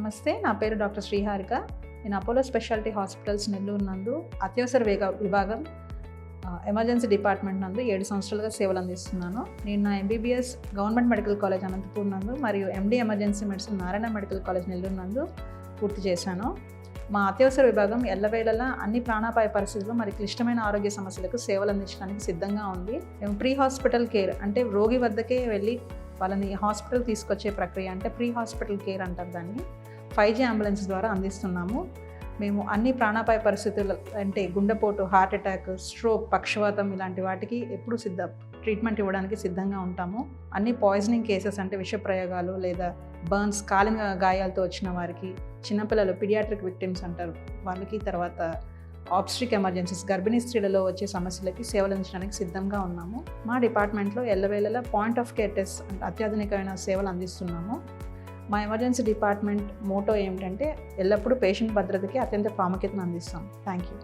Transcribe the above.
నమస్తే, నా పేరు డాక్టర్ శ్రీహారిక. నేను అపోలో స్పెషాలిటీ హాస్పిటల్స్ నెల్లూరు నందు అత్యవసర విభాగం ఎమర్జెన్సీ డిపార్ట్మెంట్ నందు 7 సంవత్సరాలుగా సేవలు అందిస్తున్నాను. నేను నా MBBS government medical college Anantapur నందు మరియు MD emergency medicine Narayana medical college Nellore నందు పూర్తి చేశాను. మా అత్యవసర విభాగం ఎల్లవేళలా అన్ని ప్రాణాపాయ పరిస్థితుల్లో మరి క్లిష్టమైన ఆరోగ్య సమస్యలకు సేవలు అందించడానికి సిద్ధంగా ఉంది. మేము ప్రీ హాస్పిటల్ కేర్ అంటే రోగి వద్దకే వెళ్ళి వాళ్ళని హాస్పిటల్ తీసుకొచ్చే ప్రక్రియ అంటే ప్రీ హాస్పిటల్ కేర్ అంటారు దాన్ని. 5G అంబులెన్స్ ద్వారా అందిస్తున్నాము. మేము అన్ని ప్రాణాపాయ పరిస్థితులు అంటే గుండెపోటు, హార్ట్ అటాక్, స్ట్రోక్, పక్షవాతం ఇలాంటి వాటికి ఎప్పుడు ట్రీట్మెంట్ ఇవ్వడానికి సిద్ధంగా ఉంటాము. అన్ని పాయిజనింగ్ కేసెస్ అంటే విష ప్రయోగాలు లేదా బర్న్స్, కాలిన గాయాలతో వచ్చిన వారికి, చిన్నపిల్లలు పీడియాట్రిక్ విక్టిమ్స్ అంటారు వాళ్ళకి, తర్వాత ఆబ్స్ట్రిక్ ఎమర్జెన్సీస్ గర్భిణీ స్త్రీలలో వచ్చే సమస్యలకి సేవలు అందించడానికి సిద్ధంగా ఉన్నాము. మా డిపార్ట్మెంట్లో ఎల్లవేళలా పాయింట్ ఆఫ్ కేర్ టెస్ట్ అంటే అత్యాధునికమైన సేవలు అందిస్తున్నాము. మా ఎమర్జెన్సీ డిపార్ట్మెంట్ మోటో ఏమిటంటే ఎల్లప్పుడూ పేషెంట్ భద్రతకి అత్యంత ప్రాముఖ్యతను అందిస్తాం. Thank you.